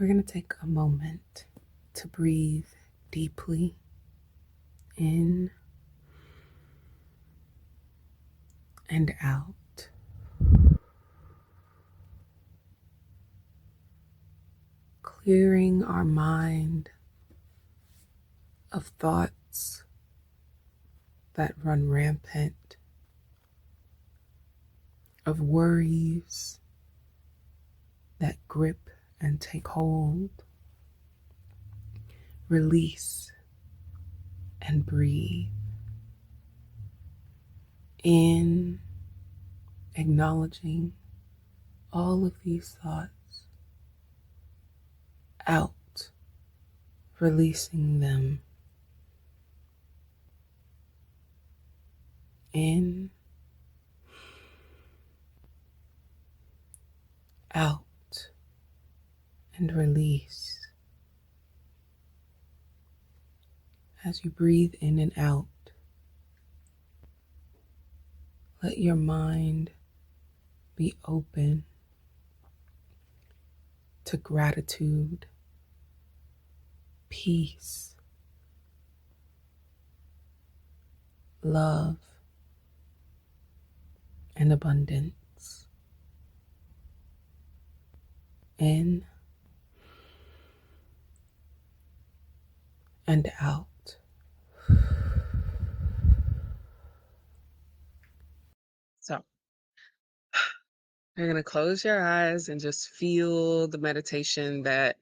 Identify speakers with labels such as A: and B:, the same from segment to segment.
A: We're going to take a moment to breathe deeply in and out. Clearing our mind of thoughts that run rampant, of worries that grip and take hold. Release and breathe. In, acknowledging all of these thoughts. Out, releasing them. In, out, and release. As you breathe in and out, let your mind be open to gratitude, peace, love, and abundance. In and out. So, you're going to close your eyes and just feel the meditation that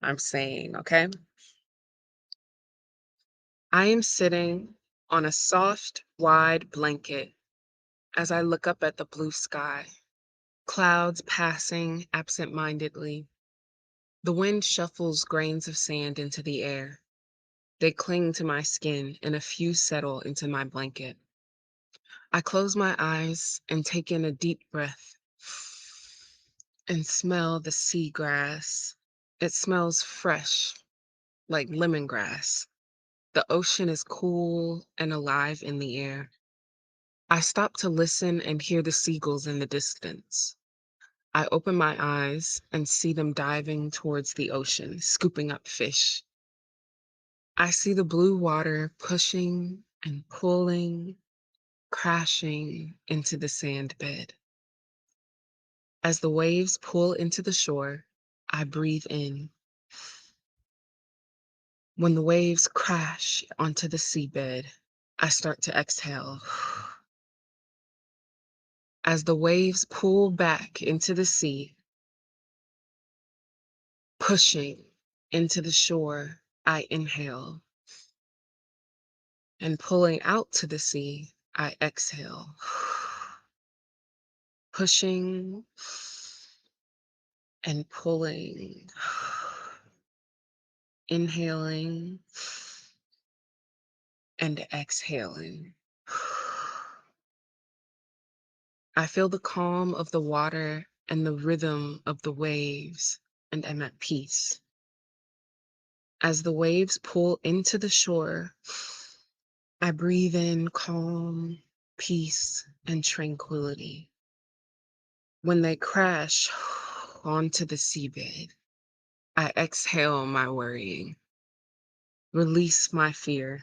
A: I'm saying, okay? I am sitting on a soft, wide blanket as I look up at the blue sky, clouds passing absent-mindedly. The wind shuffles grains of sand into the air. They cling to my skin, and a few settle into my blanket. I close my eyes and take in a deep breath and smell the seagrass. It smells fresh, like lemongrass. The ocean is cool and alive in the air. I stop to listen and hear the seagulls in the distance. I open my eyes and see them diving towards the ocean, scooping up fish. I see the blue water pushing and pulling, crashing into the sand bed. As the waves pull into the shore, I breathe in. When the waves crash onto the seabed, I start to exhale. As the waves pull back into the sea, pushing into the shore, I inhale. And pulling out to the sea, I exhale. Pushing and pulling. Inhaling and exhaling. I feel the calm of the water and the rhythm of the waves, and am at peace. As the waves pull into the shore, I breathe in calm, peace, and tranquility. When they crash onto the seabed, I exhale my worrying, release my fear,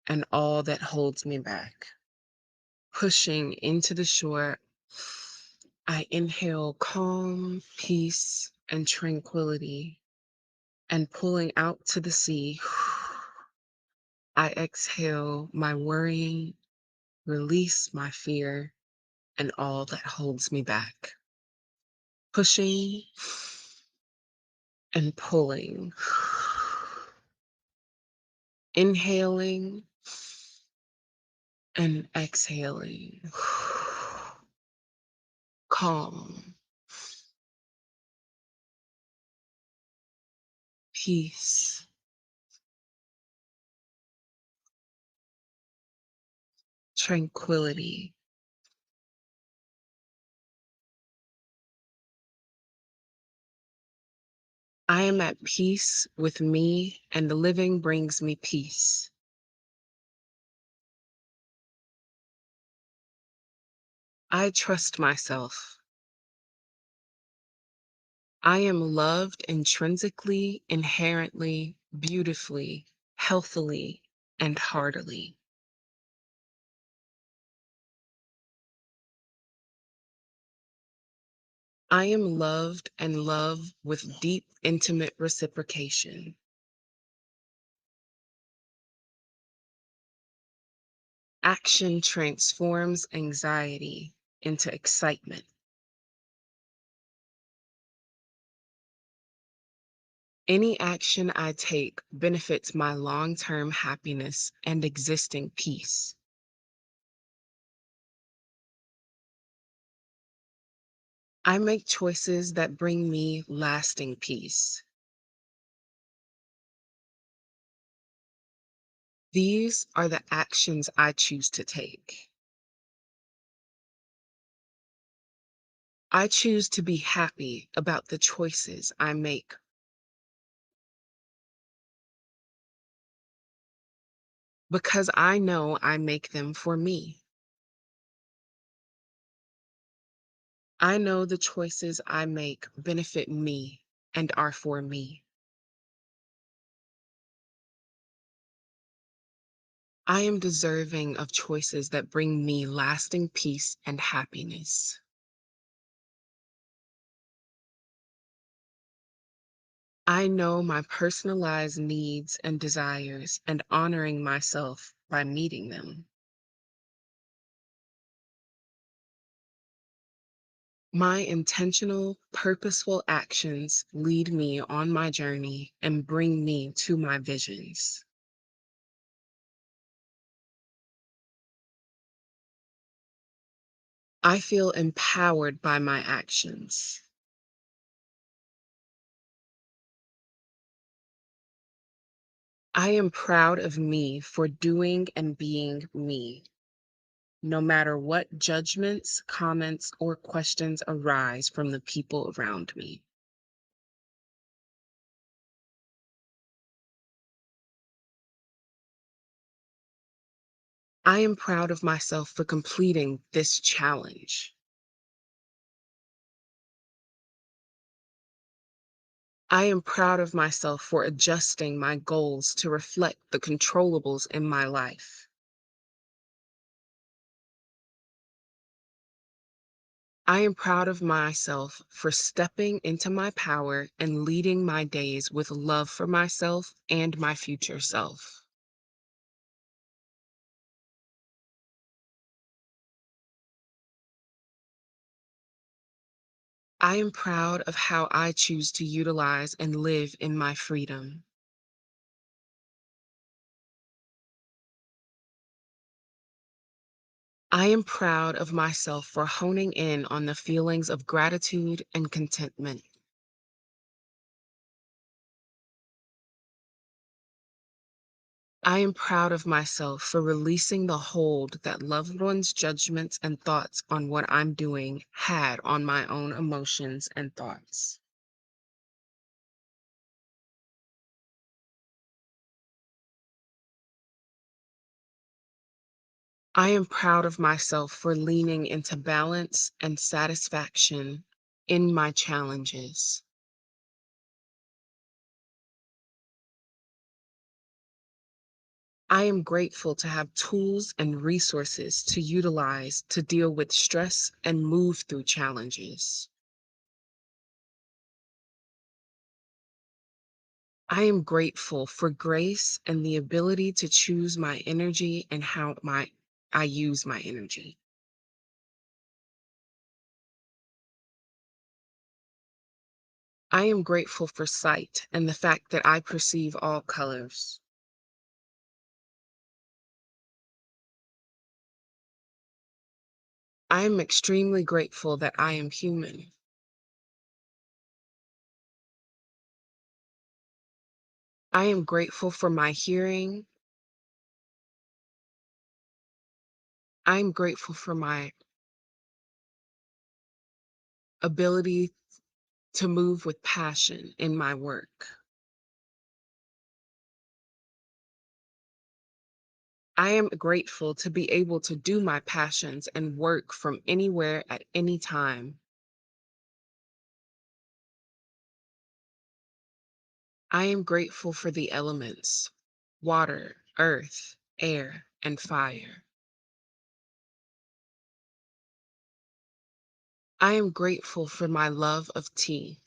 A: and all that holds me back. Pushing into the shore, I inhale calm, peace, and tranquility. And pulling out to the sea, I exhale my worrying, release my fear, and all that holds me back. Pushing and pulling. Inhaling and exhaling. Calm, peace, tranquility. I am at peace with me, and the living brings me peace. I trust myself. I am loved intrinsically, inherently, beautifully, healthily, and heartily. I am loved and love with deep, intimate reciprocation. Action transforms anxiety into excitement. Any action I take benefits my long term happiness and existing peace. I make choices that bring me lasting peace. These are the actions I choose to take. I choose to be happy about the choices I make because I know I make them for me. I know the choices I make benefit me and are for me. I am deserving of choices that bring me lasting peace and happiness. I know my personalized needs and desires and honoring myself by meeting them. My intentional, purposeful actions lead me on my journey and bring me to my visions. I feel empowered by my actions. I am proud of me for doing and being me, no matter what judgments, comments, or questions arise from the people around me. I am proud of myself for completing this challenge. I am proud of myself for adjusting my goals to reflect the controllables in my life. I am proud of myself for stepping into my power and leading my days with love for myself and my future self. I am proud of how I choose to utilize and live in my freedom. I am proud of myself for honing in on the feelings of gratitude and contentment. I am proud of myself for releasing the hold that loved ones' judgments and thoughts on what I'm doing had on my own emotions and thoughts. I am proud of myself for leaning into balance and satisfaction in my challenges. I am grateful to have tools and resources to utilize to deal with stress and move through challenges. I am grateful for grace and the ability to choose my energy and how I use my energy. I am grateful for sight and the fact that I perceive all colors. I am extremely grateful that I am human. I am grateful for my hearing. I'm grateful for my ability to move with passion in my work. I am grateful to be able to do my passions and work from anywhere at any time. I am grateful for the elements: water, earth, air, and fire. I am grateful for my love of tea.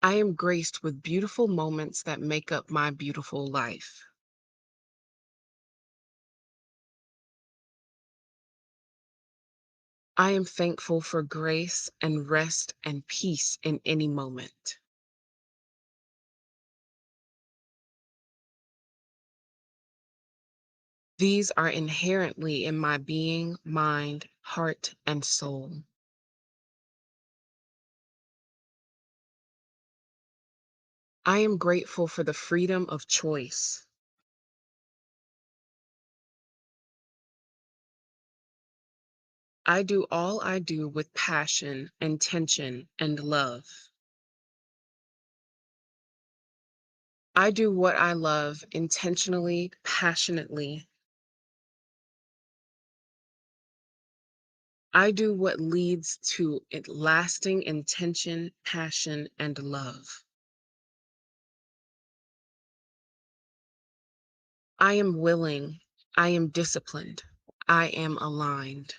A: I am graced with beautiful moments that make up my beautiful life. I am thankful for grace and rest and peace in any moment. These are inherently in my being, mind, heart, and soul. I am grateful for the freedom of choice. I do all I do with passion, intention, and love. I do what I love intentionally, passionately. I do what leads to it lasting intention, passion, and love. I am willing. I am disciplined. I am aligned.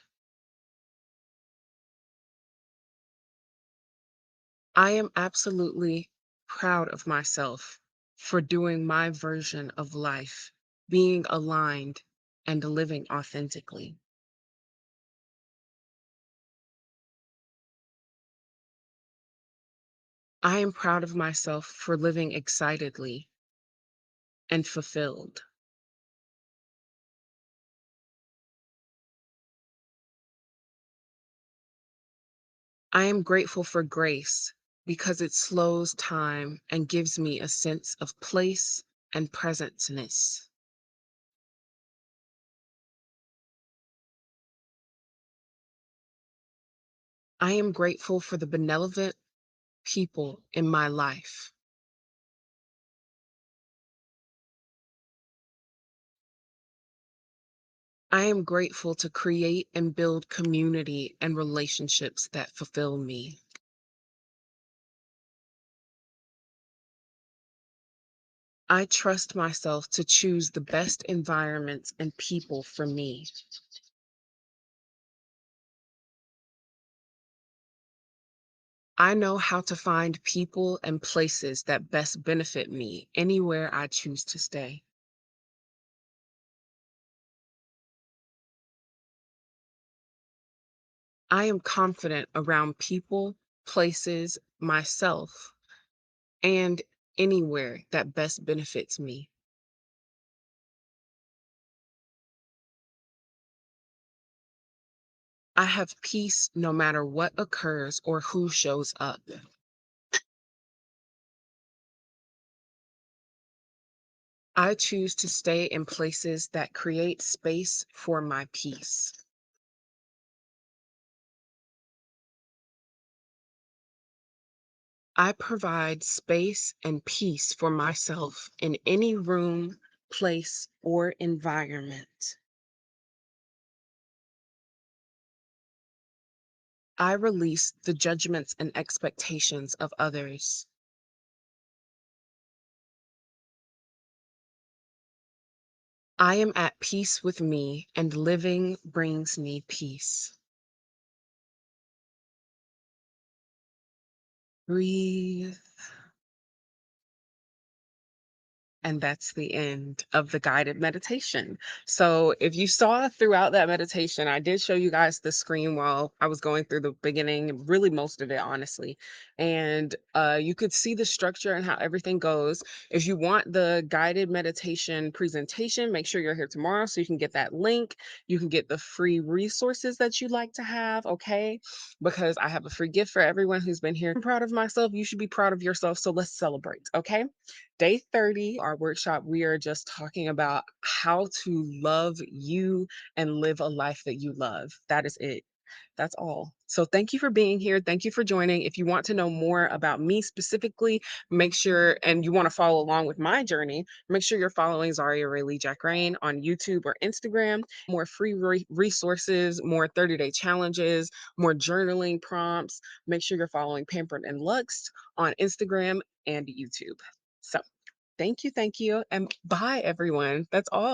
A: I am absolutely proud of myself for doing my version of life, being aligned and living authentically. I am proud of myself for living excitedly and fulfilled. I am grateful for grace because it slows time and gives me a sense of place and presenceness. I am grateful for the benevolent people in my life. I am grateful to create and build community and relationships that fulfill me. I trust myself to choose the best environments and people for me. I know how to find people and places that best benefit me anywhere I choose to stay. I am confident around people, places, myself, and anywhere that best benefits me. I have peace no matter what occurs or who shows up. I choose to stay in places that create space for my peace. I provide space and peace for myself in any room, place, or environment. I release the judgments and expectations of others. I am at peace with me, and living brings me peace. Breathe. And that's the end of the guided meditation. So, if you saw throughout that meditation, I did show you guys the screen while I was going through the beginning, really most of it, honestly. And you could see the structure and how everything goes. If you want the guided meditation presentation, make sure you're here tomorrow so you can get that link. You can get the free resources that you'd like to have, okay? Because I have a free gift for everyone who's been here. I'm proud of myself. You should be proud of yourself. So, let's celebrate, okay? Day 30, our workshop, we are just talking about how to love you and live a life that you love. That is it. That's all. So thank you for being here. Thank you for joining. If you want to know more about me specifically, make sure and you want to follow along with my journey, make sure you're following Zaria Rayleigh Jack Rain on YouTube or Instagram. More free resources, more 30-day challenges, more journaling prompts. Make sure you're following Pampered and Luxed on Instagram and YouTube. So thank you, and bye everyone. That's all.